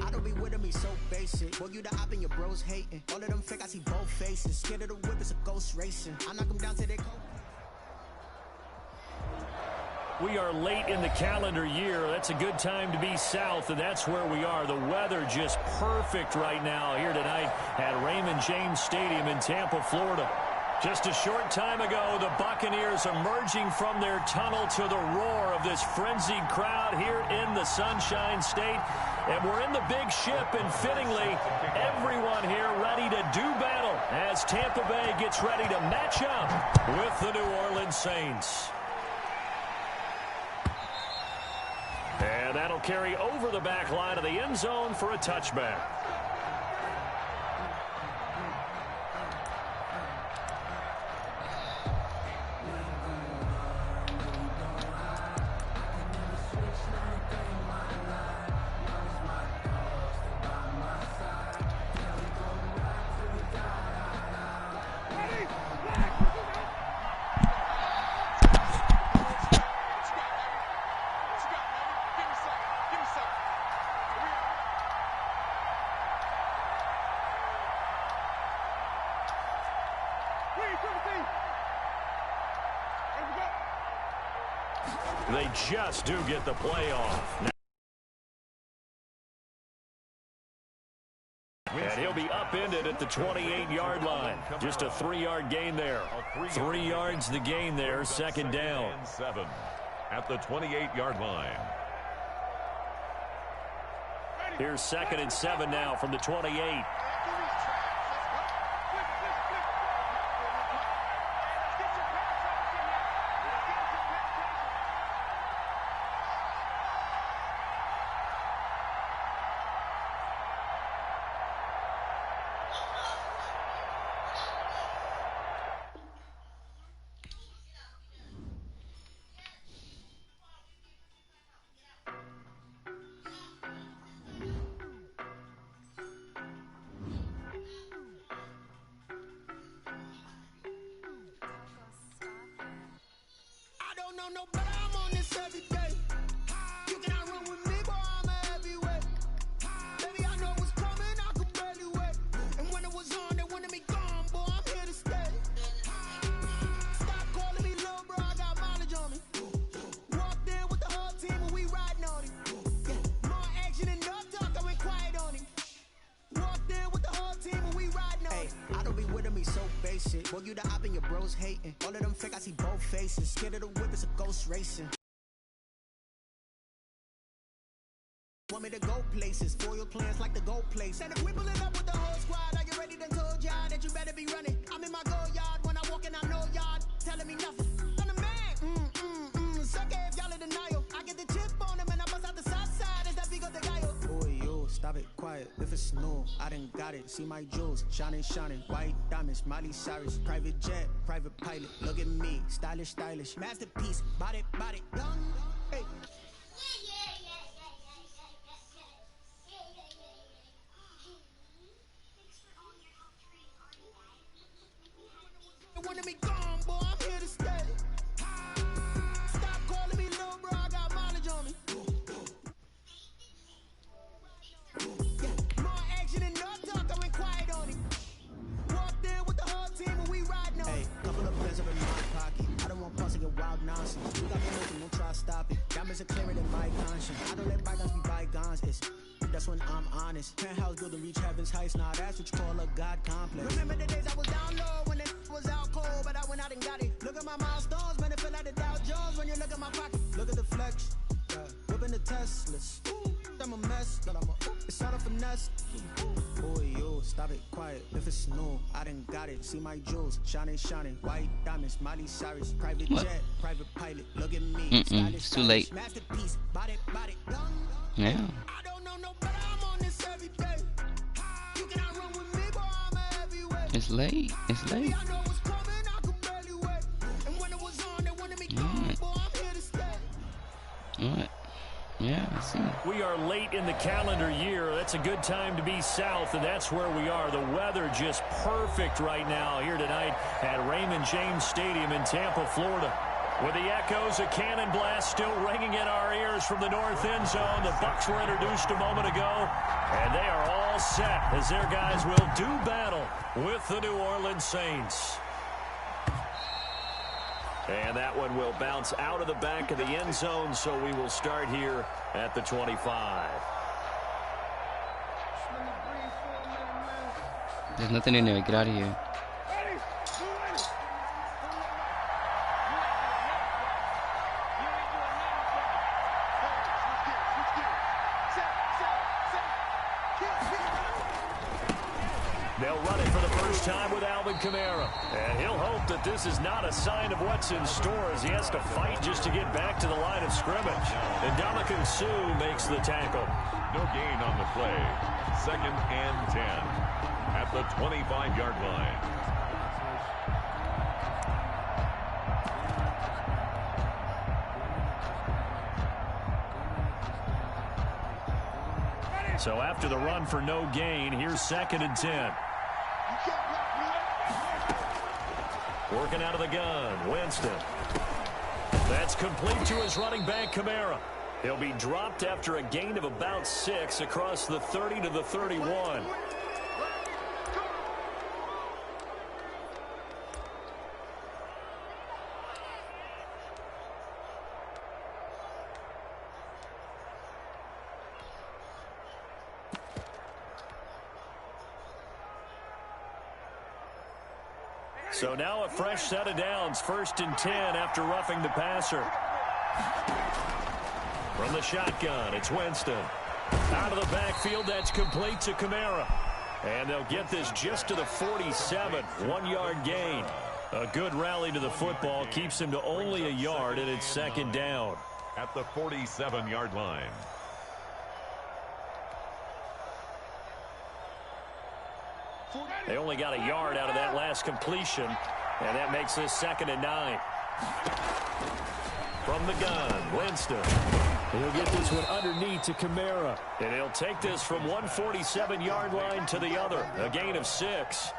I don't be with me so basic. Boy, you the op and your bros hating. All of them fake, I see both faces. Scared of the whip, it's a ghost racing. I knock them down to their coat. We are late in the calendar year. That's a good time to be south, and that's where we are. The weather just perfect right now here tonight at Raymond James Stadium in Tampa, Florida. Just a short time ago, the Buccaneers emerging from their tunnel to the roar of this frenzied crowd here in the Sunshine State. And we're in the big ship, and fittingly, everyone here ready to do battle as Tampa Bay gets ready to match up with the New Orleans Saints. And that'll carry over the back line of the end zone for a touchback. They just do get the play off. And he'll be upended at the 28-yard line. Just a 3-yard gain there. 3 yards the gain there, second down. 7 at the 28-yard line. Here's 2nd and 7 now from the 28. No, but I'm on this every day. You cannot run with me, boy, I'm a heavyweight. Baby, I know what's coming, I could barely wait. And when it was on, they wanted me gone, boy, I'm here to stay. Stop calling me little bro, I got mileage on me. Walked in with the whole team and we riding on him. More action and no talk, I went quiet on him. Walked in with the whole team and we riding on him. I don't be with me so basic. Boy, you the op and your bros hating. All of them fake, I see both faces. Scared of the whip, it's a ghost racing. Want me to go places, foil plans like the go place. And if we pulling up with the whole squad, are you ready? Then told y'all that you better be running. I'm in my go yard when I walk in, I know y'all telling me nothing. I'm the man. Suck it if y'all in denial. I get the chip on him and I bust out the south side. Is that big of the guy? Boy, yo, stop it, quiet. If it's snow, I done got it. See my jewels, shining, shining. White diamonds, Miley Cyrus. Private jet, private pilot. Look at me, stylish, stylish. Masterpiece, body, body. Young, hey. Wanna be gone, boy, I'm here to stay. Stop calling me little bro, I got mileage on me. More action and no talk, I went quiet on him. Walked in with the whole team and we riding on him. Hey, couple of plans up in my pocket. I don't want pulse and get wild nonsense. We got momentum, don't try to stop it. Diamonds are clearer than my conscience. I don't let bygones be bygones. That's when I'm honest. Penthouse building reach heaven's heights. Now that's what you call a God complex. Remember the days I was down low when it was out cold, but I went out and got it. Look at my milestones, man, it feel like the Dow Jones when you look at my pocket. Look at the flex, whipping the Teslas. I'm a mess, but it's all a finesse. Boy, yo, stop it, quiet. If it's snow, I done got it. See my jewels, shining, shining. White diamonds, Miley Cyrus. Private jet, private pilot. Look at me, stylish, it's too late. Masterpiece, body, body. Yeah. I don't know, but I'm on this every day. You cannot run with me, boy, I'm a heavyweight. It's late. It's late. I know what's coming, I could barely wait. And when it was on, they wanted me gone, boy, I'm here to stay. Alright. Yeah, I see. We are late in the calendar year. That's a good time to be south, and that's where we are. The weather just perfect right now here tonight at Raymond James Stadium in Tampa, Florida. With the echoes of cannon blast still ringing in our ears from the north end zone, the Bucs were introduced a moment ago, and they are all set as their guys will do battle with the New Orleans Saints. And that one will bounce out of the back of the end zone, so we will start here at the 25. There's nothing in there. Get out of here. They'll run it for the first time with Alvin Kamara. And he'll hope that this is not a sign of what's in store as he has to fight just to get back to the line of scrimmage. And Ndamukong Suh makes the tackle. No gain on the play. 2nd and 10 at the 25-yard line. So after the run for no gain, here's 2nd and 10. Working out of the gun, Winston. That's complete to his running back, Kamara. He'll be dropped after a gain of about 6 across the 30 to the 31. So now a fresh set of downs, 1st and 10 after roughing the passer. From the shotgun, it's Winston. Out of the backfield, that's complete to Kamara. And they'll get this just to the 47, 1-yard gain. A good rally to the football keeps him to only a yard, and it's 2nd down. At the 47-yard line. They only got a yard out of that last completion, and that makes this 2nd and 9. From the gun, Winston. He'll get this one underneath to Kamara, and he'll take this from 147-yard line to the other, a gain of 6.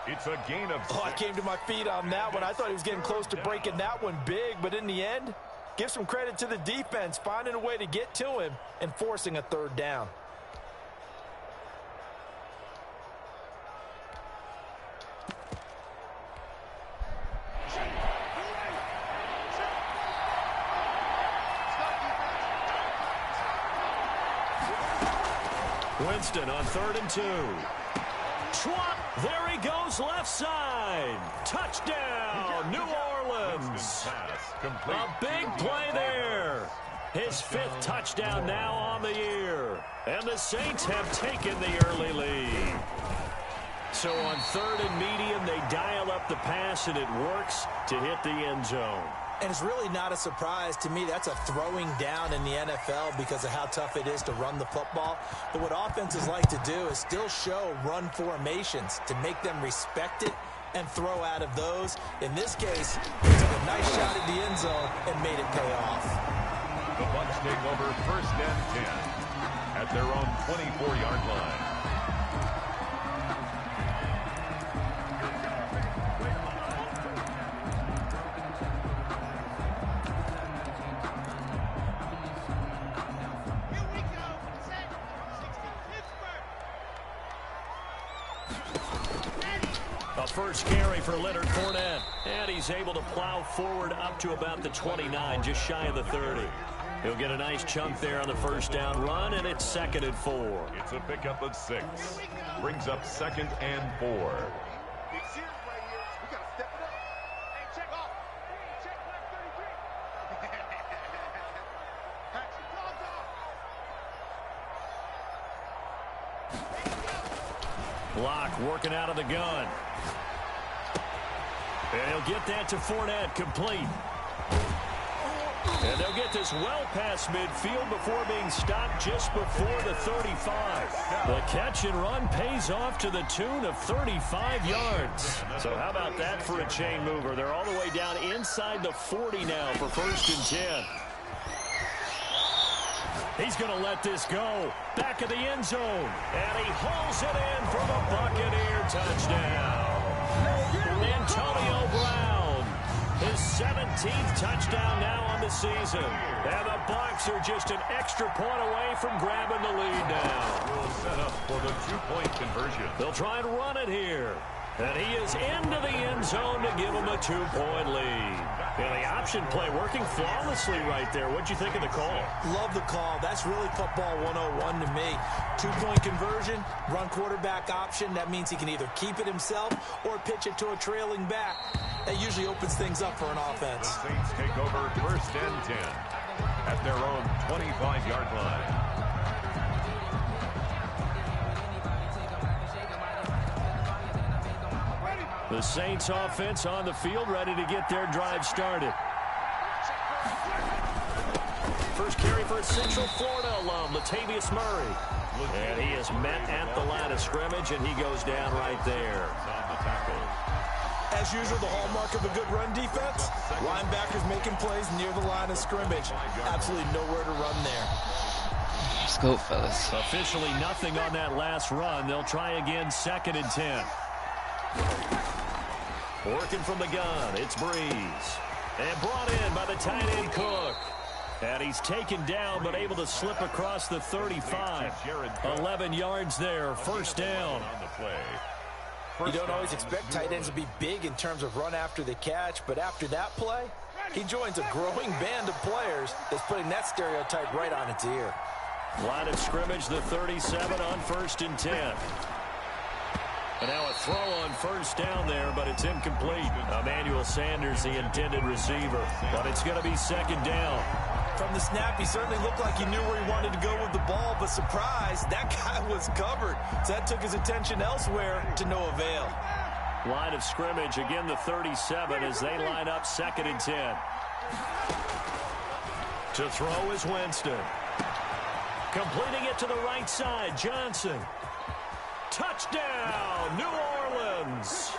It's a gain of 6. Oh, I came to my feet on that one. I thought he was getting close to breaking that one big, but in the end, give some credit to the defense, finding a way to get to him and forcing a 3rd down. Winston on 3rd and 2. Schwab, there he goes, left side. Touchdown, New Orleans. A big play there. His 5th touchdown now on the year. And the Saints have taken the early lead. So on 3rd and medium, they dial up the pass, and it works to hit the end zone. And it's really not a surprise to me. That's a throwing down in the NFL because of how tough it is to run the football. But what offenses like to do is still show run formations to make them respect it and throw out of those. In this case, they took a nice shot at the end zone and made it pay off. The Bucs take over 1st and 10 at their own 24-yard line. First carry for Leonard Fournette. And he's able to plow forward up to about the 29, just shy of the 30. He'll get a nice chunk there on the 1st down run, and it's 2nd and 4. It's a pickup of 6. Brings up 2nd and 4. Block working out of the gun. And he'll get that to Fournette, complete. And they'll get this well past midfield before being stopped just before the 35. The catch and run pays off to the tune of 35 yards. So how about that for a chain mover? They're all the way down inside the 40 now for 1st and 10. He's going to let this go. Back of the end zone. And he hauls it in for the Buccaneer touchdown. Antonio Brown His 17th touchdown now on the season. And the Bucs are just an extra point away from grabbing the lead now. Will set up for the two-point conversion. They'll try and run it here. And he is into the end zone to give him a 2-point lead. And the option play working flawlessly right there. What'd you think of the call? Love the call. That's really football 101 to me. Two-point conversion, run quarterback option. That means he can either keep it himself or pitch it to a trailing back. That usually opens things up for an offense. The Saints take over 1st and 10 at their own 25-yard line. The Saints offense on the field, ready to get their drive started. First carry for a Central Florida alum, Latavius Murray. And he is met at the line of scrimmage, and he goes down right there. As usual, the hallmark of a good run defense, linebackers making plays near the line of scrimmage. Absolutely nowhere to run there. Let's go, fellas. Officially nothing on that last run. They'll try again, 2nd and 10. Working from the gun, it's Breeze. And brought in by the tight end Cook. And he's taken down, but able to slip across the 35. 11 yards there, 1st down. You don't always expect tight ends to be big in terms of run after the catch, but after that play, he joins a growing band of players that's putting that stereotype right on its ear. Line of scrimmage, the 37 on 1st and 10. And now a throw on 1st down there, but it's incomplete. Emmanuel Sanders, the intended receiver, but it's going to be 2nd down. From the snap, he certainly looked like he knew where he wanted to go with the ball, but surprise, that guy was covered. So that took his attention elsewhere to no avail. Line of scrimmage, again the 37 as they line up 2nd and 10. To throw is Winston. Completing it to the right side, Johnson. Touchdown, New Orleans.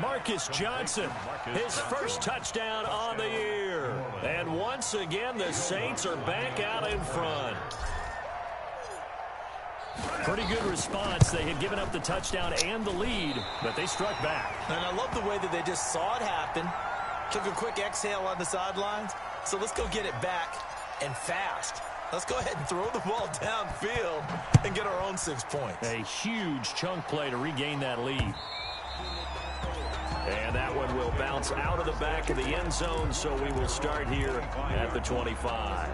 Marcus Johnson, his first touchdown on the year. And once again, the Saints are back out in front. Pretty good response. They had given up the touchdown and the lead, but they struck back. And I love the way that they just saw it happen, took a quick exhale on the sidelines. So let's go get it back and fast. Let's go ahead and throw the ball downfield and get our own 6 points. A huge chunk play to regain that lead. And that one will bounce out of the back of the end zone, so we will start here at the 25.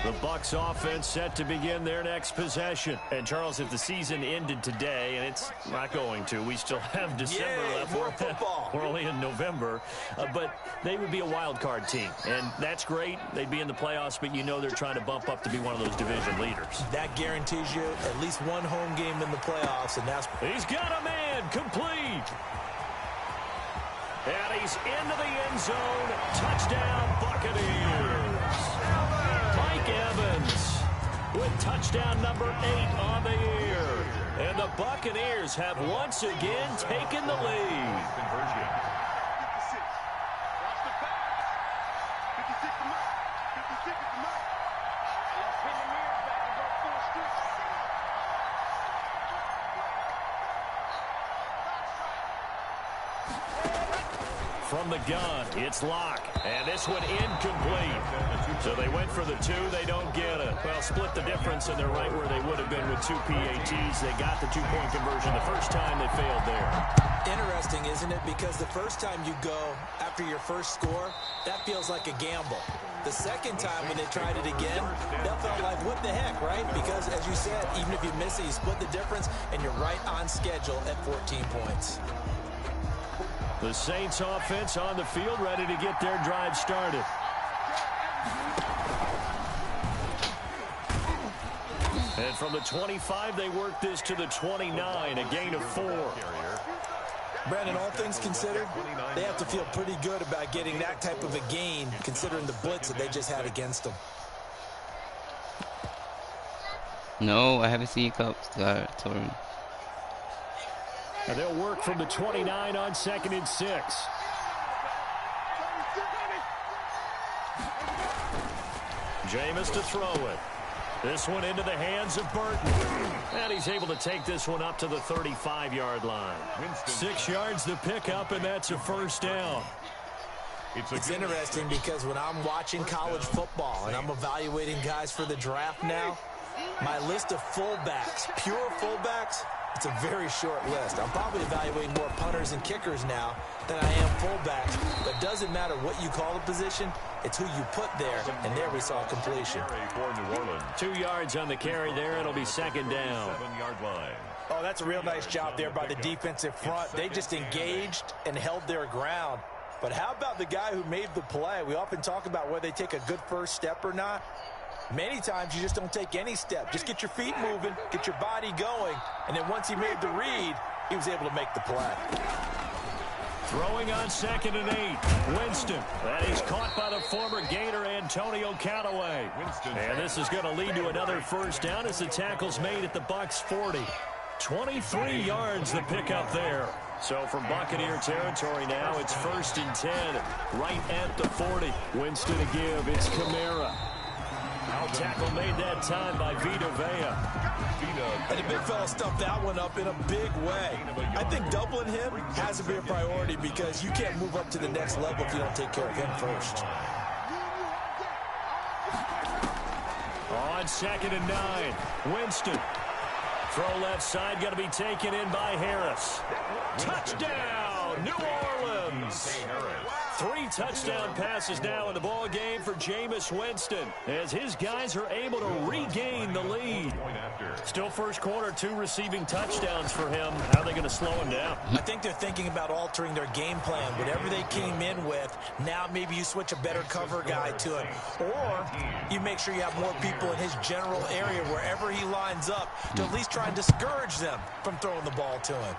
The Bucs offense set to begin their next possession. And, Charles, if the season ended today, and it's not going to, we still have December left. More football. We're only in November. But they would be a wild card team. And that's great. They'd be in the playoffs, but you know they're trying to bump up to be one of those division leaders. That guarantees you at least one home game in the playoffs, and that's... He's got a man complete. And he's into the end zone. Touchdown, Buccaneers. Mike Evans with touchdown number 8 on the year. And the Buccaneers have once again taken the lead. From the gun, it's Locke, and this one incomplete. So they went for the 2, they don't get it. Well, split the difference, and they're right where they would have been with 2 PATs. They got the 2-point conversion the first time. They failed there. Interesting, isn't it? Because the first time you go after your first score, that feels like a gamble. The second time when they tried it again, that felt like, what the heck, right? Because, as you said, even if you miss it, you split the difference, and you're right on schedule at 14 points. The Saints offense on the field, ready to get their drive started. And from the 25, they work this to the 29, a gain of 4. Brandon, all things considered, they have to feel pretty good about getting that type of a gain, considering the blitz that they just had against them. No, I haven't seen Cups. Torrey. And they'll work from the 29 on 2nd and 6. Jameis to throw it. This one into the hands of Burton. And he's able to take this one up to the 35-yard line. 6 yards to pick up, and that's a first down. It's interesting because when I'm watching college football and I'm evaluating guys for the draft now, my list of fullbacks, pure fullbacks, it's a very short list. I'm probably evaluating more punters and kickers now than I am fullbacks. But it doesn't matter what you call the position, it's who you put there. And there we saw completion. 2 yards on the carry there. It'll be second down. 7-yard line. Oh, that's a real nice job there by the defensive front. They just engaged and held their ground. But how about the guy who made the play? We often talk about whether they take a good first step or not. Many times you just don't take any step. Just get your feet moving, get your body going, and then once he made the read, he was able to make the play. Throwing on 2nd and 8. Winston. And he's caught by the former Gator Antonio Callaway. And this is going to lead to another first down as the tackle's made at the Bucs 40. 23 yards the pickup there. So from Buccaneer territory now, it's 1st and 10, right at the 40. Winston to give. It's Kamara. Out tackle made that time by Vita Vea. And the big fella stuffed that one up in a big way. I think doubling him has to be a priority because you can't move up to the next level if you don't take care of him first. On 2nd and 9, Winston. Throw left side, got to be taken in by Harris. Touchdown, New Orleans. 3 touchdown passes now in the ball game for Jameis Winston as his guys are able to regain the lead. Still first quarter, 2 receiving touchdowns for him. How are they going to slow him down? I think they're thinking about altering their game plan. Whatever they came in with, now maybe you switch a better cover guy to him. Or you make sure you have more people in his general area wherever he lines up to at least try and discourage them from throwing the ball to him.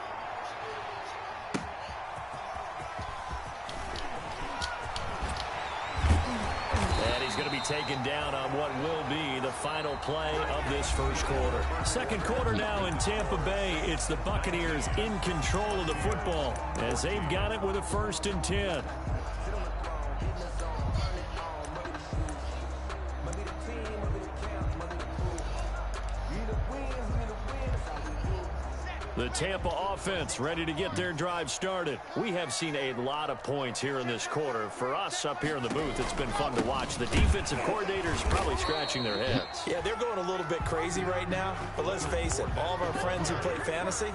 Going to be taken down on what will be the final play of this first quarter. Second quarter now in Tampa Bay. It's the Buccaneers in control of the football as they've got it with a 1st and 10. The Tampa offense ready to get their drive started. We have seen a lot of points here in this quarter. For us up here in the booth, it's been fun to watch. The defensive coordinators probably scratching their heads. Yeah, they're going a little bit crazy right now. But let's face it, all of our friends who play fantasy,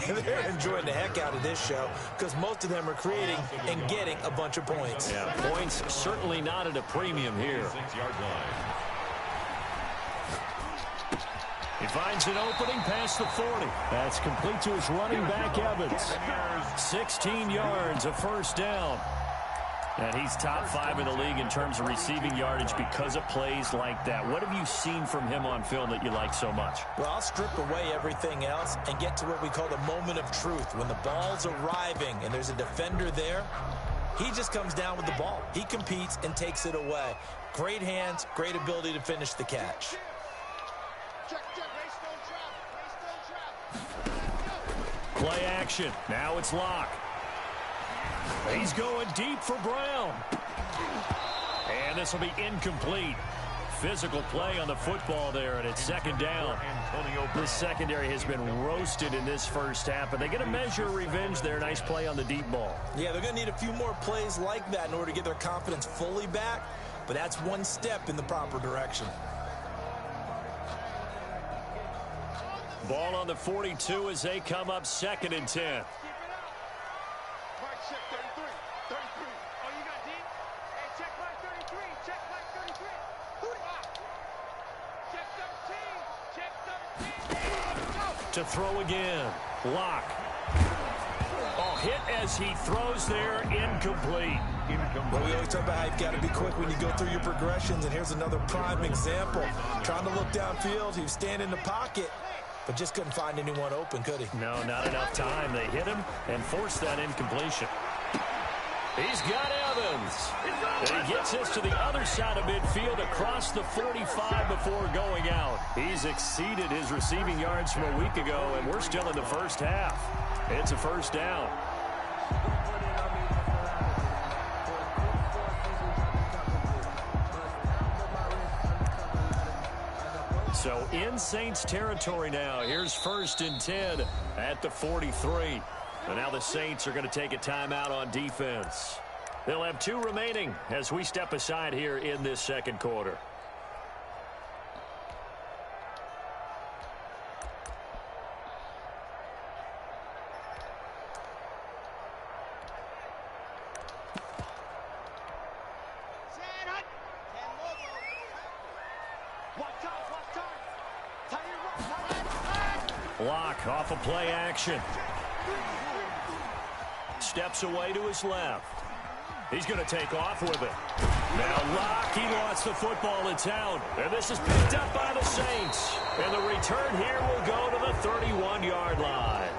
they're enjoying the heck out of this show because most of them are creating and getting a bunch of points. Yeah, points certainly not at a premium here. 6-yard line. He finds an opening past the 40. That's complete to his running back, Evans. 16 yards, a first down. And he's top 5 in the league in terms of receiving yardage because of plays like that. What have you seen from him on film that you like so much? Well, I'll strip away everything else and get to what we call the moment of truth. When the ball's arriving and there's a defender there, he just comes down with the ball. He competes and takes it away. Great hands, great ability to finish the catch. Play action. Now it's Locke. He's going deep for Brown. And this will be incomplete. Physical play on the football there, and it's 2nd down. The secondary has been roasted in this first half, but they get a measure of revenge there. Nice play on the deep ball. Yeah, they're going to need a few more plays like that in order to get their confidence fully back, but that's one step in the proper direction. Ball on the 42 as they come up 2nd and 10. To throw again. Locke. Oh, hit as he throws there. Incomplete. Well, we always talk about how you've got to be quick when you go through your progressions, and here's another prime example. Trying to look downfield. He was standing in the pocket, but just couldn't find anyone open, could he? No, not enough time. They hit him and forced that incompletion. He's got Evans. And he gets us to the other side of midfield across the 45 before going out. He's exceeded his receiving yards from a week ago, and we're still in the first half. It's a first down. in Saints territory now. Here's 1st and 10 at the 43. And now the Saints are going to take a timeout on defense. They'll have 2 remaining as we step aside here in this second quarter. Block off of play action. Steps away to his left. He's going to take off with it. Now Locke, he lost the football. It's out. And this is picked up by the Saints. And the return here will go to the 31-yard line.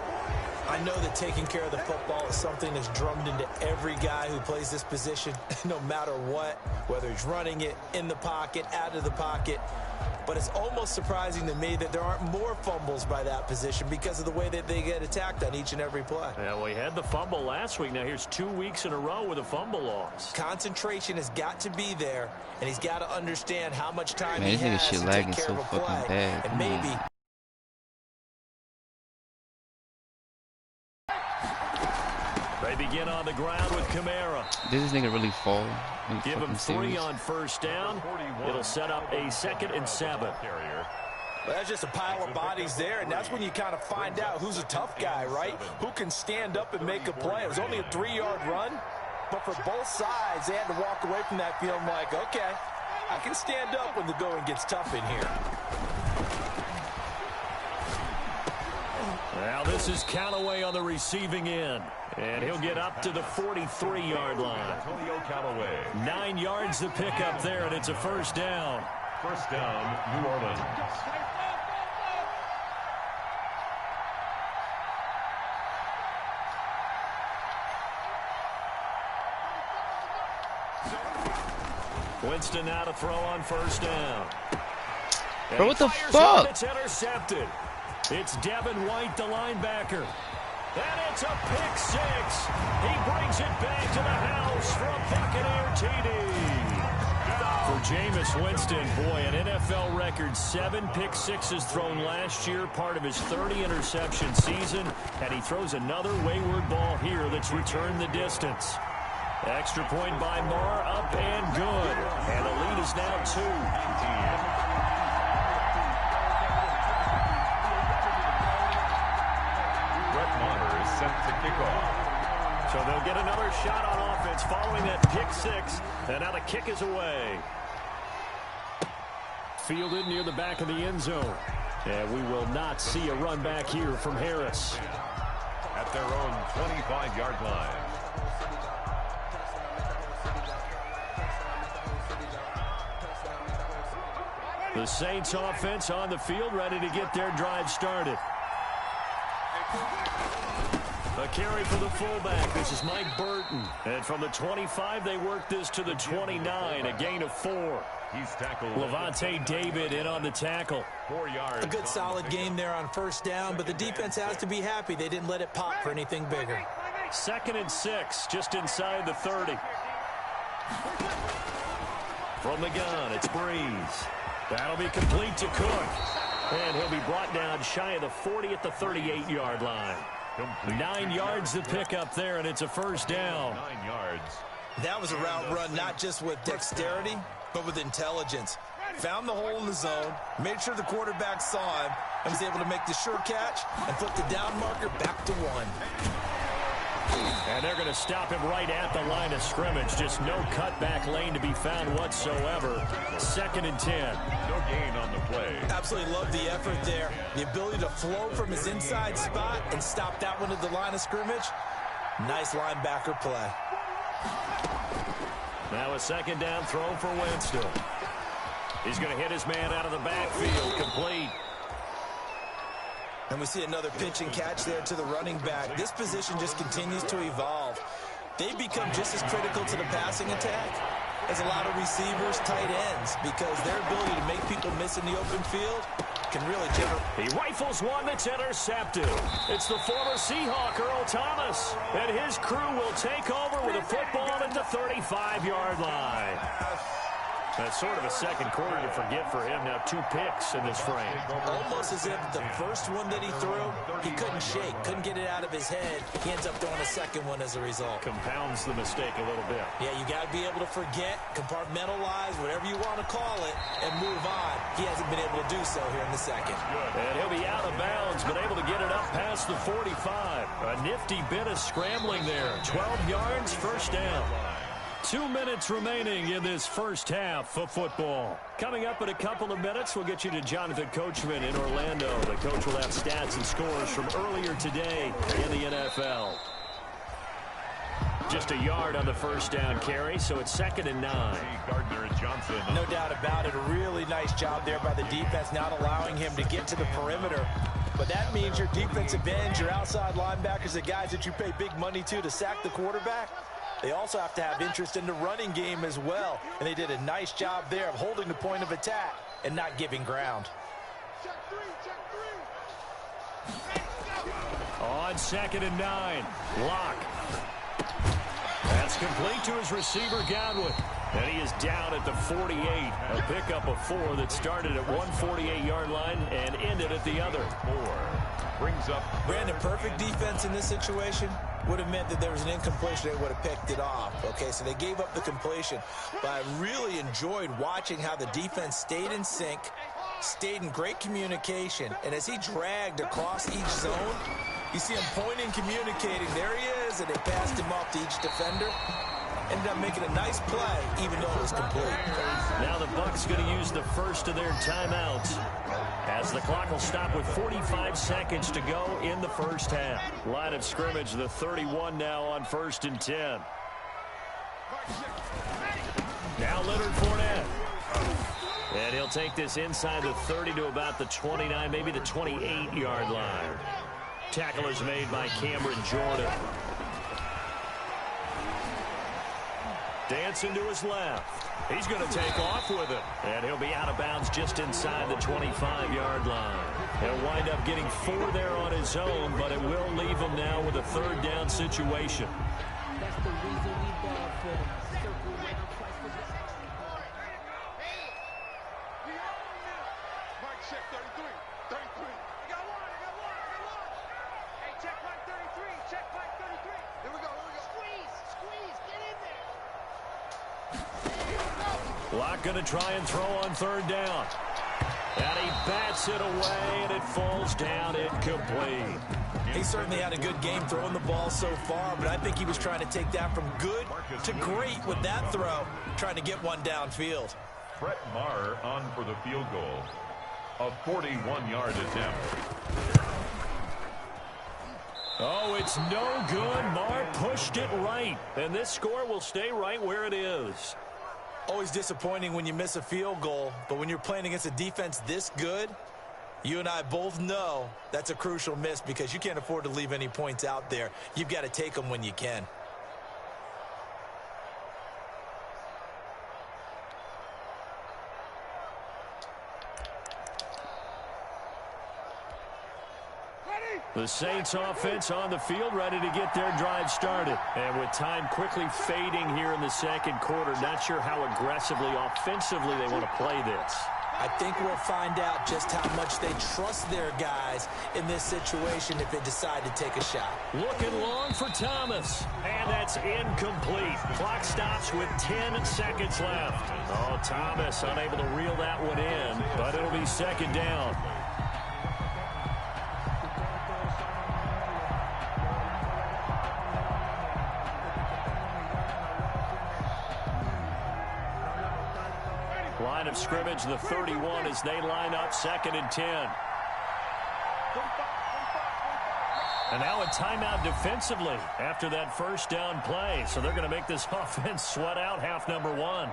I know that taking care of the football is something that's drummed into every guy who plays this position, no matter what, whether he's running it, in the pocket, out of the pocket. But it's almost surprising to me that there aren't more fumbles by that position because of the way that they get attacked on each and every play. Yeah, well, he had the fumble last week. Now here's 2 weeks in a row with a fumble loss. Concentration has got to be there, and he's got to understand how much time Man, he has to take care so of a play. bad. And maybe... They begin on the ground with Kamara. Does this nigga really fall? Give him 3 on 1st down. It'll set up a 2nd and 7. Well, that's just a pile of bodies there, and that's when you kind of find out who's a tough guy, right? Who can stand up and make a play. It was only a 3-yard run, but for both sides, they had to walk away from that field like, okay, I can stand up when the going gets tough in here. Now this is Callaway on the receiving end. And he'll get up to the 43-yard line. 9 yards to pick up there, and it's a 1st down. 1st down, New Orleans. Winston now to throw on 1st down. Bro, what the fuck? It's intercepted. It's Devin White, the linebacker. And it's a pick 6. He brings it back to the house for a Buccaneer TD. For Jameis Winston, boy, an NFL record 7 pick 6s thrown last year, part of his 30-interception season, and he throws another wayward ball here that's returned the distance. Extra point by Marr, up and good. And the lead is now 2. Set to kick off. So they'll get another shot on offense following that pick 6. And now the kick is away. Fielded near the back of the end zone. And we will not see a run back here from Harris. At their own 25-yard line. The Saints offense on the field, ready to get their drive started. A carry for the fullback. This is Mike Burton. And from the 25, they work this to the 29. A gain of 4. He's tackled. Levante David in on the tackle. 4 yards. A good solid game there on 1st down, but the defense has to be happy they didn't let it pop for anything bigger. 2nd and 6, just inside the 30. From the gun, it's Breeze. That'll be complete to Cook. And he'll be brought down shy of the 40 at the 38-yard line. 9 yards to pick up there, and it's a 1st down. 9 yards. That was a route run not just with dexterity, but with intelligence. Found the hole in the zone, made sure the quarterback saw him, and was able to make the sure catch and flip the down marker back to 1. And they're going to stop him right at the line of scrimmage. Just no cutback lane to be found whatsoever. 2nd and 10. No gain on the play. Absolutely love the effort there. The ability to flow from his inside spot and stop that one at the line of scrimmage. Nice linebacker play. Now a 2nd down throw for Winston. He's going to hit his man out of the backfield. Complete. And we see another pitch and catch there to the running back. This position just continues to evolve. They become just as critical to the passing attack as a lot of receivers, tight ends, because their ability to make people miss in the open field can really generate. He rifles one that's intercepted. It's the former Seahawk, Earl Thomas, and his crew will take over with a football at the 35-yard line. That's sort of a second quarter to forget for him. Now 2 picks in this frame. Almost as if the first one that he threw, he couldn't shake, couldn't get it out of his head. He ends up throwing a second one as a result. Compounds the mistake a little bit. Yeah, you got to be able to forget, compartmentalize, whatever you want to call it, and move on. He hasn't been able to do so here in the second. And he'll be out of bounds, but able to get it up past the 45. A nifty bit of scrambling there. 12 yards, first down. 2 minutes remaining in this first half of football. Coming up in a couple of minutes, we'll get you to Jonathan Coachman in Orlando. The coach will have stats and scores from earlier today in the NFL. Just a yard on the first down carry, so it's 2nd and 9. Gardner Johnson. No doubt about it. A really nice job there by the defense, not allowing him to get to the perimeter. But that means your defensive ends, your outside linebackers, the guys that you pay big money to sack the quarterback, they also have to have interest in the running game as well. And they did a nice job there of holding the point of attack and not giving ground. On 2nd and 9, Locke. That's complete to his receiver, Godwin. And he is down at the 48. A pickup of 4 that started at 148-yard line and ended at the other. 4 brings up. Brandon, perfect defense in this situation would have meant that there was an incompletion. They would have picked it off. Okay, so they gave up the completion. But I really enjoyed watching how the defense stayed in sync, stayed in great communication. And as he dragged across each zone, you see him pointing, communicating. There he is, and they passed him off to each defender. Ended up making a nice play, even though it was complete. Now the Bucs going to use the first of their timeouts, as the clock will stop with 45 seconds to go in the first half. Line of scrimmage, the 31 now on 1st and 10. Now Leonard Fournette. And he'll take this inside the 30 to about the 29, maybe the 28-yard line. Tackle is made by Cameron Jordan. Dancing to his left. He's going to take off with it. And he'll be out of bounds just inside the 25-yard line. He'll wind up getting 4 there on his own, but it will leave him now with a 3rd down situation. That's the reason we ball for them. Circle around twice for this. Mike, check 33. 33. You got one. Hey, check Mike 33. Check Mike 33. Here we go. Squeeze. Get in there. Locke going to try and throw on 3rd down. And he bats it away, and it falls down incomplete. He certainly had a good game throwing the ball so far, but I think he was trying to take that from good to great with that throw, trying to get one downfield. Brett Maher on for the field goal. A 41-yard attempt. Oh, it's no good. Maher pushed it right. And this score will stay right where it is. Always disappointing when you miss a field goal, but when you're playing against a defense this good, you and I both know that's a crucial miss because you can't afford to leave any points out there. You've got to take them when you can. The Saints offense on the field, ready to get their drive started. And with time quickly fading here in the second quarter, not sure how aggressively, offensively they want to play this. I think we'll find out just how much they trust their guys in this situation if they decide to take a shot. Looking long for Thomas, and that's incomplete. Clock stops with 10 seconds left. Oh, Thomas unable to reel that one in, but it'll be 2nd down. Line of scrimmage, the 31 as they line up 2nd and 10. And now a timeout defensively after that first down play. So they're going to make this offense sweat out half number 1.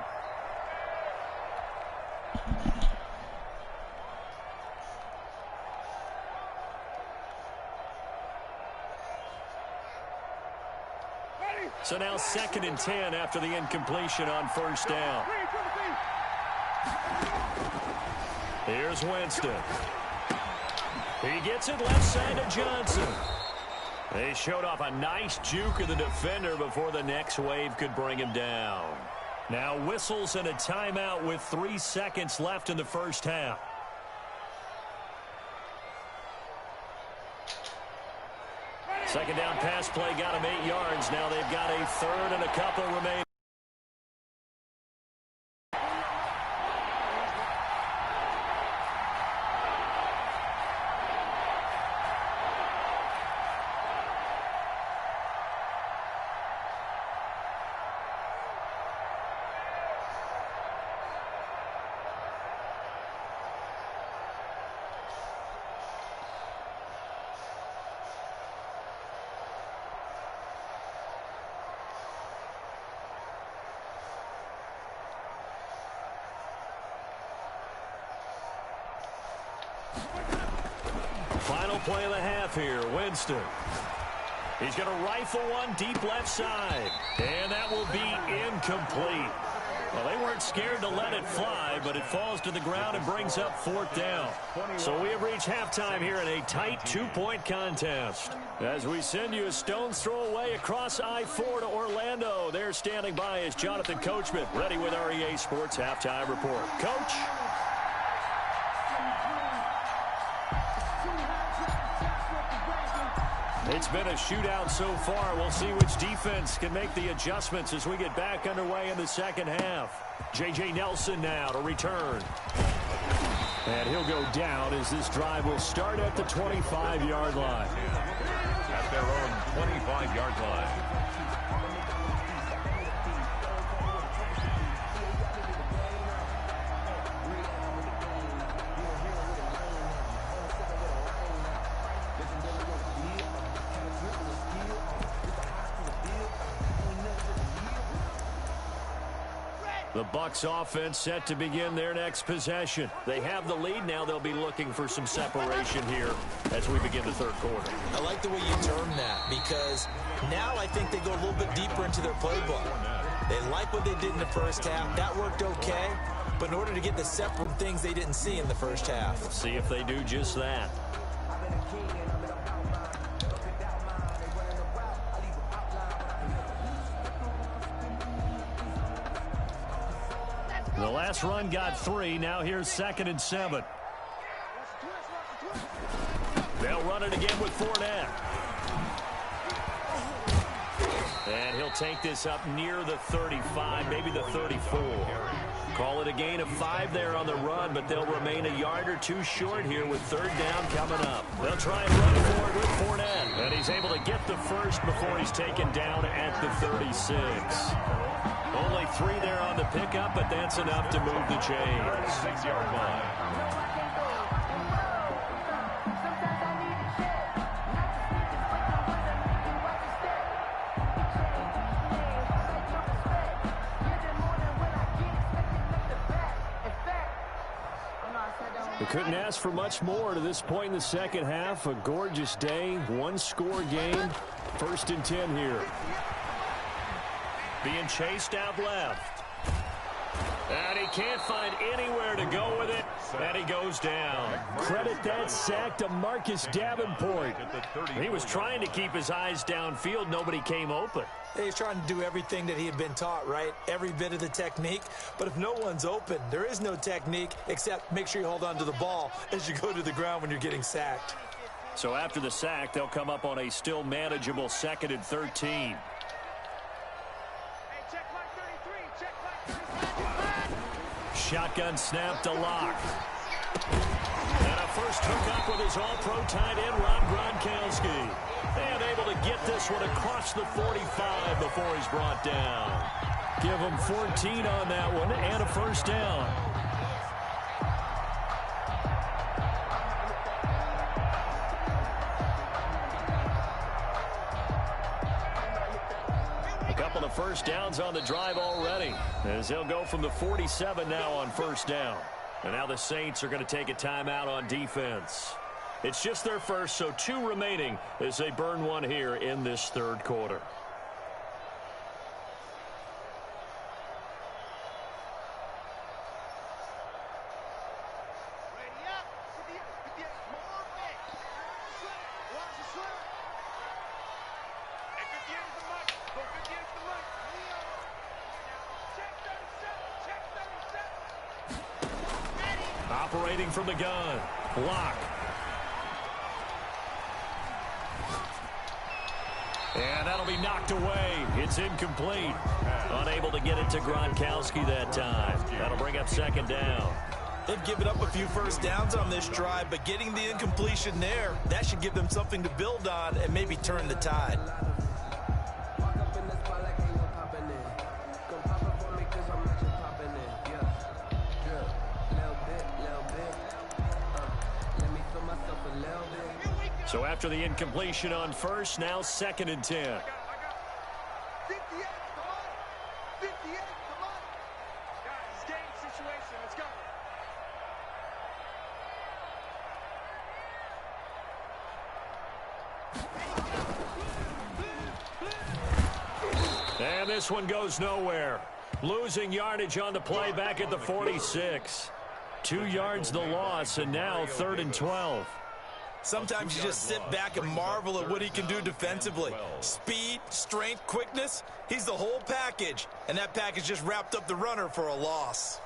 So now 2nd and 10 after the incompletion on first down. Here's Winston. He gets it left side to Johnson. They showed off a nice juke of the defender before the next wave could bring him down. Now whistles and a timeout with 3 seconds left in the first half. Second down pass play got them 8 yards. Now they've got a third and a couple remaining. Final play of the half here. Winston. He's going to rifle one deep left side. And that will be incomplete. Well, they weren't scared to let it fly, but it falls to the ground and brings up 4th down. So we have reached halftime here in a tight 2-point contest. As we send you a stone's throw away across I-4 to Orlando. There standing by is Jonathan Coachman, ready with our EA Sports Halftime Report. Coach? It's been a shootout so far. We'll see which defense can make the adjustments as we get back underway in the second half. J.J. Nelson now to return. And he'll go down as this drive will start at the 25-yard line. At their own 25-yard line. The Bucs offense set to begin their next possession. They have the lead. Now they'll be looking for some separation here as we begin the third quarter. I like the way you term that because now I think they go a little bit deeper into their playbook. They like what they did in the first half. That worked okay. But in order to get the separate things they didn't see in the first half. We'll see if they do just that. The last run got 3. Now here's 2nd and 7. They'll run it again with Fournette. And he'll take this up near the 35, maybe the 34. Call it a gain of 5 there on the run, but they'll remain a yard or 2 short here with 3rd down coming up. They'll try and run for it with Fournette. And he's able to get the first before he's taken down at the 36. Only 3 there on the pickup, but that's enough to move the chains. 6-yard line. We couldn't ask for much more to this point in the second half. A gorgeous day, 1-score game. 1st and 10 here. Being chased out left. And he can't find anywhere to go with it. And he goes down. Credit that sack to Marcus Davenport. He was trying to keep his eyes downfield. Nobody came open. He's trying to do everything that he had been taught, right? Every bit of the technique. But if no one's open, there is no technique except make sure you hold on to the ball as you go to the ground when you're getting sacked. So after the sack, they'll come up on a still manageable 2nd and 13. Shotgun snap to Locke. And a first hookup with his all-pro tight end, Rob Gronkowski. And able to get this one across the 45 before he's brought down. Give him 14 on that one and a first down. Couple of first downs on the drive already as they'll go from the 47 now on 1st down. And now the Saints are going to take a timeout on defense. It's just their first, so 2 remaining as they burn one here in this 3rd quarter. operating from the gun. Block. And that'll be knocked away. It's incomplete. Unable to get it to Gronkowski that time. That'll bring up second down. They've given up a few first downs on this drive, but getting the incompletion there, that should give them something to build on and maybe turn the tide. So after the incompletion on first, now 2nd and 10. 58, come on. 58, come on. Guys, it's game situation. Let's go. And this one goes nowhere. Losing yardage on the play back at the 46. 2 yards the loss, and now 3rd and 12. Sometimes you just sit back and marvel at what he can do defensively. Speed, strength, quickness, he's the whole package. And that package just wrapped up the runner for a loss.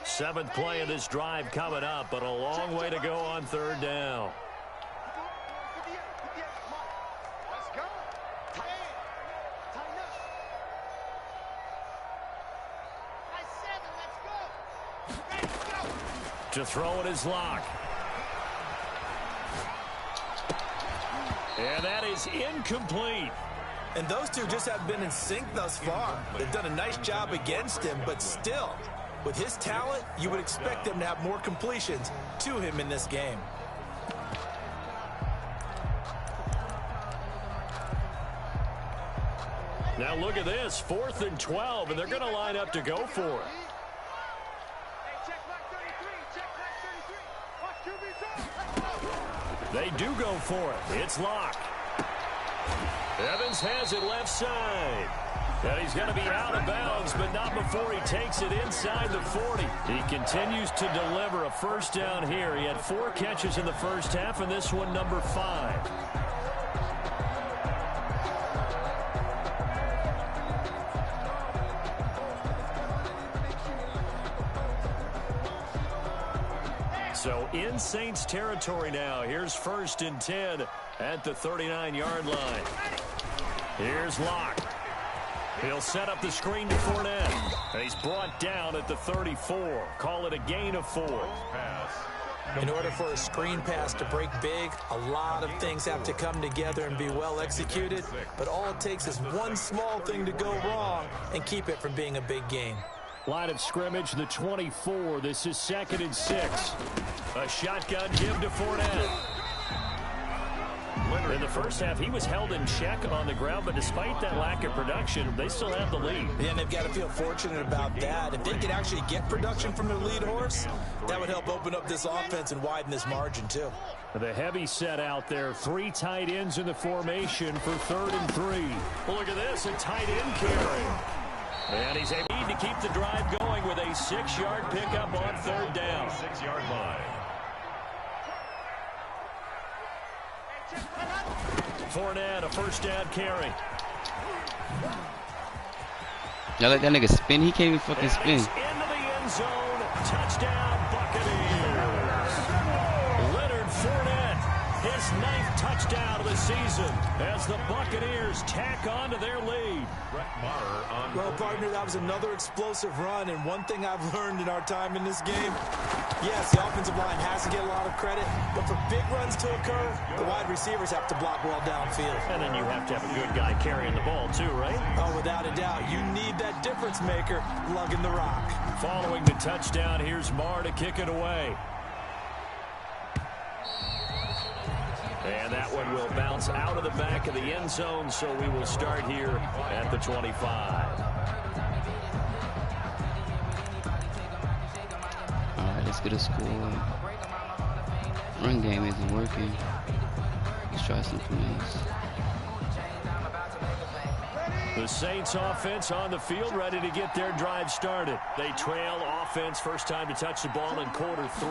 Seventh play of this drive coming up, but a long way to go on 3rd down. 58, come on. Let's go. Tighten up. Nice 7, let's go. Ready, go. To throw it is Locke. And that is incomplete. And those two just haven't been in sync thus far. They've done a nice job against him, but still, with his talent, you would expect them to have more completions to him in this game. Now look at this, 4th and 12, and they're going to line up to go for it. Hey, check back 33. Check back 33. Watch QB2. They do go for it. It's Locke. Evans has it left side. And he's going to be out of bounds, but not before he takes it inside the 40. He continues to deliver a first down here. He had 4 catches in the first half, and this one number 5. So in Saints territory now. Here's 1st and 10 at the 39-yard line. Here's Locke. He'll set up the screen to Fournette. And he's brought down at the 34. Call it a gain of 4. In order for a screen pass to break big, a lot of things have to come together and be well executed. But all it takes is one small thing to go wrong and keep it from being a big gain. Line of scrimmage, the 24. This is 2nd and 6. A shotgun give to Fournette. In the first half, he was held in check on the ground, but despite that lack of production, they still have the lead. Yeah, and they've got to feel fortunate about that. If they could actually get production from their lead horse, that would help open up this offense and widen this margin, too. The heavy set out there. 3 tight ends in the formation for 3rd and 3. Well, look at this, a tight end carry. And he's able to keep the drive going with a 6-yard pickup on 3rd down. 6-yard line. Fournette, a first down carry. Y'all let that nigga spin? He can't even fucking spin. Into the end zone. Touchdown, Buccaneers. Leonard Fournette, his 9th touchdown of the season as the Buccaneers tack on to their lead. Well, partner, that was another explosive run, and one thing I've learned in our time in this game, yes, the offensive line has to get a lot of credit, but for big runs to occur, the wide receivers have to block well downfield. And then you have to have a good guy carrying the ball too, right? Oh, without a doubt. You need that difference maker lugging the rock. Following the touchdown, here's Marr to kick it away. And that one will bounce out of the back of the end zone, so we will start here at the 25. All right, let's get a score. Run game isn't working. Let's try something else. The Saints offense on the field, ready to get their drive started. They trail offense, first time to touch the ball in quarter 3,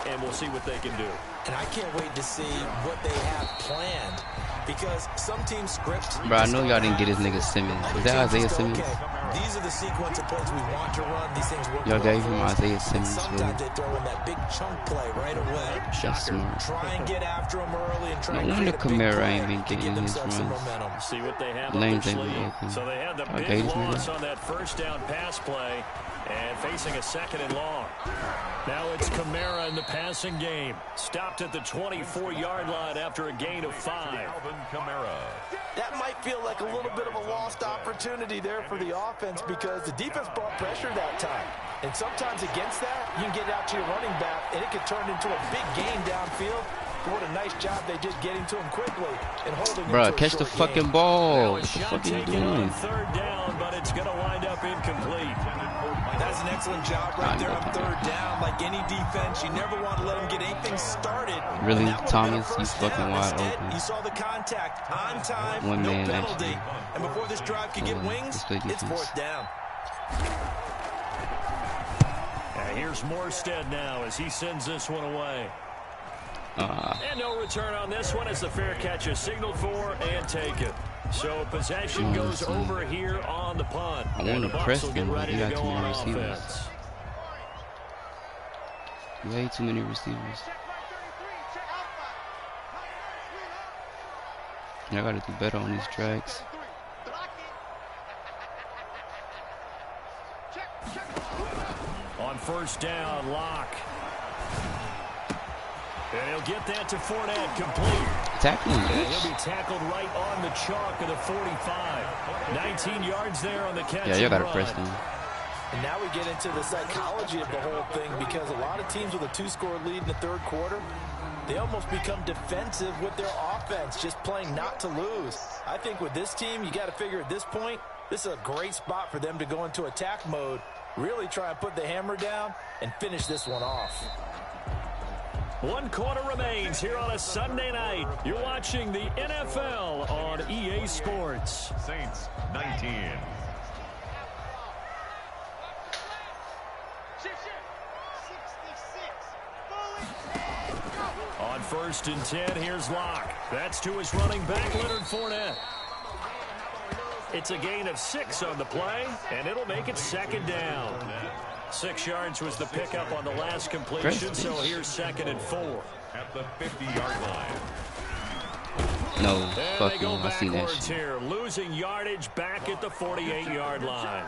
and we'll see what they can do. And I can't wait to see what they have planned. because some teams script. Bro, I know y'all didn't get his nigga Simmons. Is that Isaiah Simmons? These are the sequence of plays we want to run. These things work. Y'all gave him Isaiah Simmons. Sometimes they throw in that big chunk play right away. That's smart. Try and get after him early and try No and wonder create a big Kamara play ain't been to give getting his themselves some runs. momentum. See what they have Lanes up ain't their been sleeve. open. So they had the Okay, big this loss nigga. on that first down pass play and facing a 2nd and long. Now it's Kamara in the passing game. Stopped at the 24-yard line after a gain of 5. Alvin Kamara. That might feel like a little bit of a lost opportunity there for the offense because the defense brought pressure that time. And sometimes against that, you can get out to your running back, and it could turn into a big gain downfield. What a nice job they did getting to him quickly and holding him Bro, to a catch the short fucking gain. ball. Now What a the shot fuck are you taken on doing? 3rd down, but it's going to wind up incomplete. That's an excellent job right there on 3rd down. Like any defense, you never want to let them get anything started. Really, And that would've been a Thomas, you first fucking down. wide Instead, open. you saw the contact on time, One no man, penalty. actually. And before this drive could get wings, let's play it's defense. 4th down. And here's Morstead now as he sends this one away. And no return on this one as the fair catch is signaled for and taken. So possession goes over here on the punt. I And want the to Bucs press will them, get but ready they to got go too on many receivers. offense. Way too many receivers. I gotta do better on these tracks. On 1st down, Locke. And he'll get that to Fournette, complete. Tackling, And bitch. he'll be tackled right on the chalk of the 45. 19 yards there on the catch. Yeah, you gotta and press run. them. And now we get into the psychology of the whole thing because a lot of teams with a 2-score lead in the 3rd quarter, they almost become defensive with their offense, just playing not to lose. I think with this team, you got to figure at this point, this is a great spot for them to go into attack mode, really try and put the hammer down and finish this one off. 1 quarter remains here on a Sunday night. You're watching the NFL on EA Sports. Saints 19. On 1st and 10, here's Locke. That's to his running back, Leonard Fournette. It's a gain of 6 on the play, and it'll make it 2nd down. 6 yards was the pickup on the last completion, so here's 2nd and 4. At the 50-yard line. No, And fuck they go no. I seen that backwards shit. here, losing yardage back at the 48-yard line.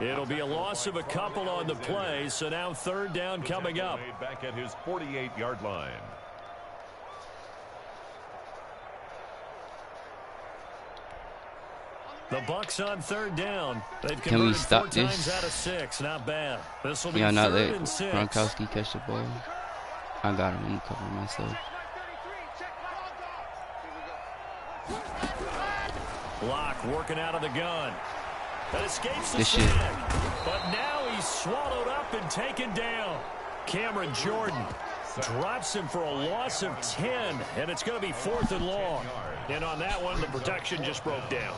It'll be a loss of a couple on the play, so now 3rd down coming up. Back at his 48-yard line. The Bucs on 3rd down. They've Can we converted stop 4 this? times out of 6. Not bad. This will be Yeah, not 3rd let and 6. Gronkowski catch the ball. I got him. I'm covering myself. Locke working out of the gun. That escapes the This shit. sack. But now he's swallowed up and taken down. Cameron Jordan drops him for a loss of 10, and it's going to be 4th and long. And on that one, the protection just broke down.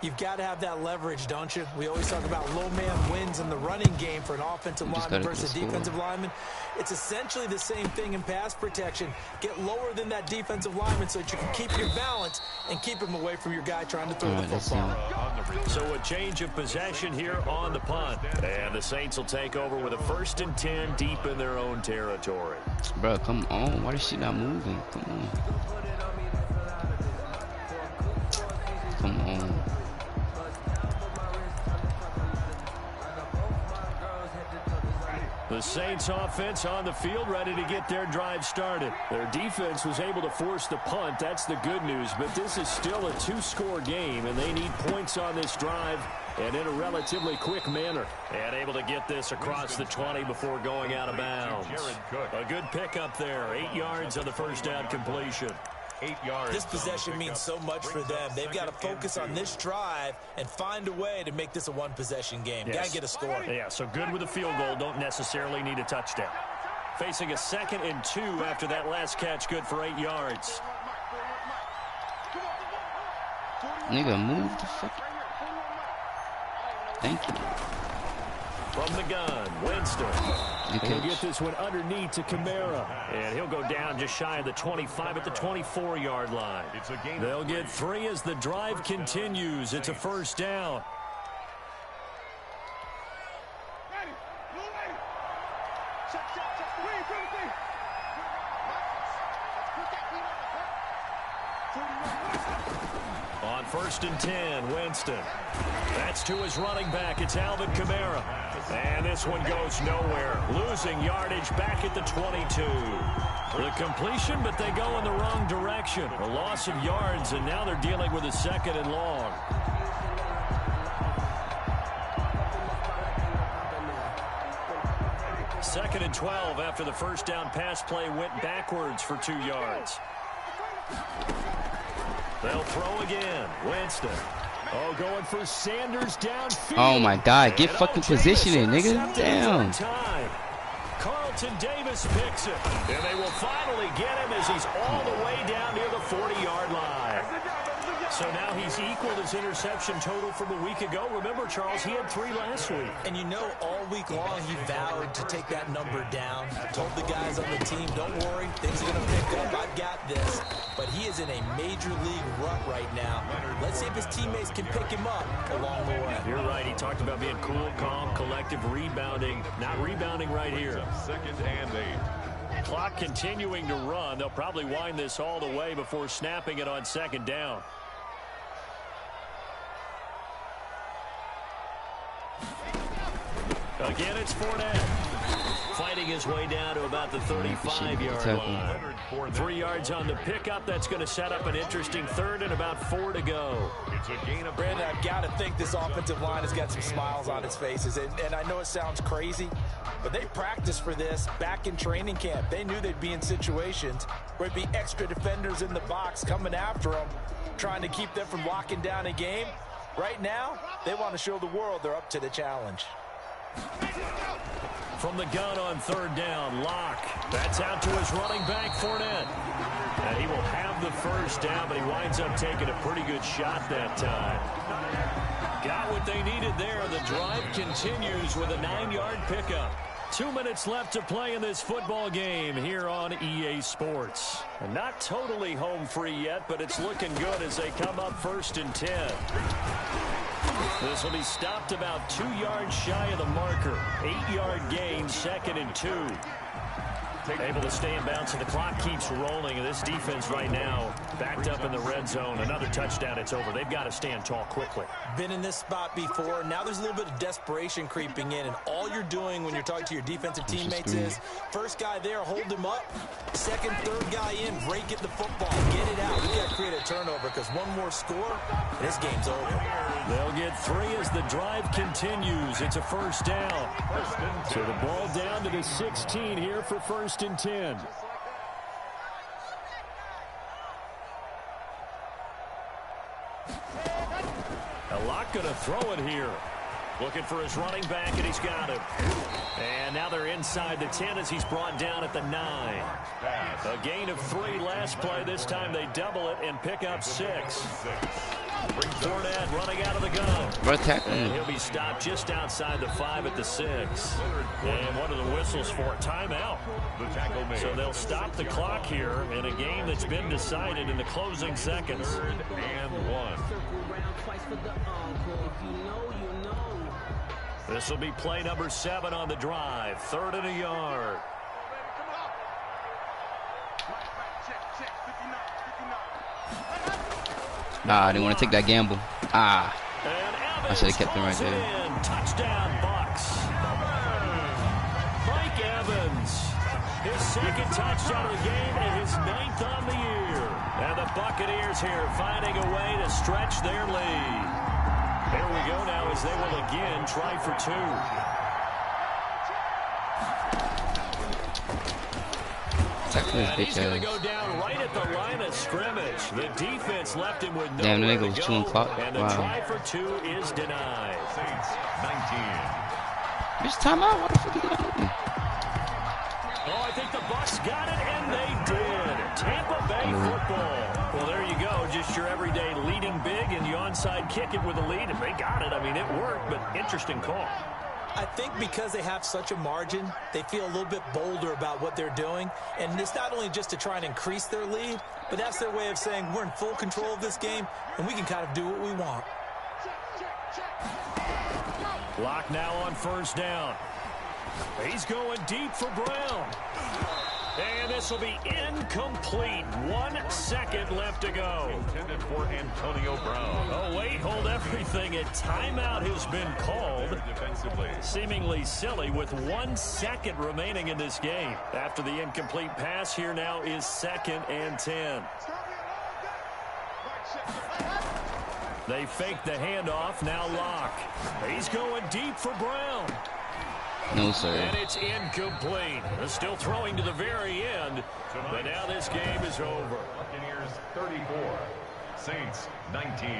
You've got to have that leverage, don't you? We always talk about low man wins in the running game for an offensive You just lineman gotta versus score. defensive lineman. It's essentially the same thing in pass protection. Get lower than that defensive lineman so that you can keep your balance and keep him away from your guy trying to throw All the right, let's football. So a change of possession here on the punt. And the Saints will take over with a 1st and 10 deep in their own territory. Bro, come on. Why is she not moving? Come on. Come on. The Saints offense on the field ready to get their drive started. Their defense was able to force the punt. That's the good news. But this is still a 2-score game, and they need points on this drive and in a relatively quick manner. And able to get this across the 20 before going out of bounds. A good pickup there. 8 yards on the 1st down completion. 8 yards. This possession means so much for them. They've got to focus on this drive and find a way to make this a one-possession game. Yes. Got to get a score. Yeah, so good with a field goal. Don't necessarily need a touchdown. Facing a 2nd and 2 after that last catch. Good for 8 yards. Nigga, move the fuck. Thank you. From the gun, Winston. He'll get this one underneath to Kamara. And he'll go down just shy of the 25 at the 24-yard line. They'll get 3 as the drive continues. It's a first down. On 1st and 10, Winston. That's to his running back. It's Alvin Kamara. And this one goes nowhere. Losing yardage back at the 22. The completion, but they go in the wrong direction. A loss of yards, and now they're dealing with a 2nd and long. Second and 12 after the first down pass play went backwards for 2 yards. They'll throw again. Winston. Oh, going for Sanders downfield. Oh, my God. Get fucking positioning, nigga. Damn. Carlton Davis picks it. And they will finally get him as he's all the way down near the 40-yard line. So now he's equaled his interception total from a week ago. Remember, Charles, he had 3 last week. And you know, all week long he vowed to take that number down. Told the guys on the team, don't worry, things are going to pick up. I've got this. But he is in a major league rut right now. Let's see if his teammates can pick him up along the way. You're right. He talked about being cool, calm, collective, rebounding. Not rebounding right here. 2nd and 8. Clock continuing to run. They'll probably wind this all the way before snapping it on 2nd down. Again, it's Fournette. Fighting his way down to about the 35-yard line. 3 yards on the pickup. That's going to set up an interesting 3rd and about 4 to go. It's a gain of Brandon. I've got to think this offensive line has got some smiles on its faces. And I know it sounds crazy, but they practiced for this back in training camp. They knew they'd be in situations where there'd be extra defenders in the box coming after them, trying to keep them from locking down a game. Right now, they want to show the world they're up to the challenge. From the gun on 3rd down, Locke. That's out to his running back, Fournette. And he will have the first down, but he winds up taking a pretty good shot that time. Got what they needed there. The drive continues with a 9-yard pickup. 2 minutes left to play in this football game here on EA Sports. And not totally home free yet, but it's looking good as they come up 1st and 10. This will be stopped about 2 yards shy of the marker. 8-yard gain, 2nd and 2. Able to stay in bounds, and the clock keeps rolling. And this defense right now backed up in the red zone. Another touchdown, it's over. They've got to stand tall quickly. Been in this spot before. Now there's a little bit of desperation creeping in. And all you're doing when you're talking to your defensive teammates is, first guy there, hold him up. 2nd, 3rd guy in, break at the football. Get it out. We've got to create a turnover because one more score, and this game's over. They'll get 3 as the drive continues. It's a first down. So the ball down to the 16 here for 1st and 10. A lot going to throw it here. Looking for his running back, and he's got him. And now they're inside the 10 as he's brought down at the 9. A gain of 3 last play. This time they double it and pick up 6. Fournette running out of the gun. And he'll be stopped just outside the 5 at the 6. And what are the whistles for? Timeout. So they'll stop the clock here in a game that's been decided in the closing seconds. 3rd and 1. This will be play number 7 on the drive. 3rd and a yard. I didn't want to take that gamble. I should have kept him right there. Touchdown, Bucks. Mike Evans, his 2nd touchdown of the game and his 9th on the year. And the Buccaneers here finding a way to stretch their lead. Here we go now as they will again try for 2. And he's going to go down right at the line of scrimmage. The defense left him with nowhere to go. And the try for 2 is denied. Saints 19. Which timeout? What the fuck is that? Oh, I think the Bucks got it, and they did. Tampa Bay football. Well, there you go. Just your everyday leading big, and you onside kick it with a lead, and they got it. I mean, it worked, but interesting call. I think because they have such a margin, they feel a little bit bolder about what they're doing. And it's not only just to try and increase their lead, but that's their way of saying we're in full control of this game, and we can kind of do what we want. Clock now on first down. He's going deep for Brown. And this will be incomplete. 1 second left to go. Intended for Antonio Brown. Oh, wait, hold everything. A timeout has been called. Defensively. Seemingly silly with 1 second remaining in this game. After the incomplete pass, here now is 2nd and 10. They fake the handoff, now Locke. He's going deep for Brown. No, sir. And it's incomplete. They're still throwing to the very end, but now this game is over. Buccaneers 34, Saints 19.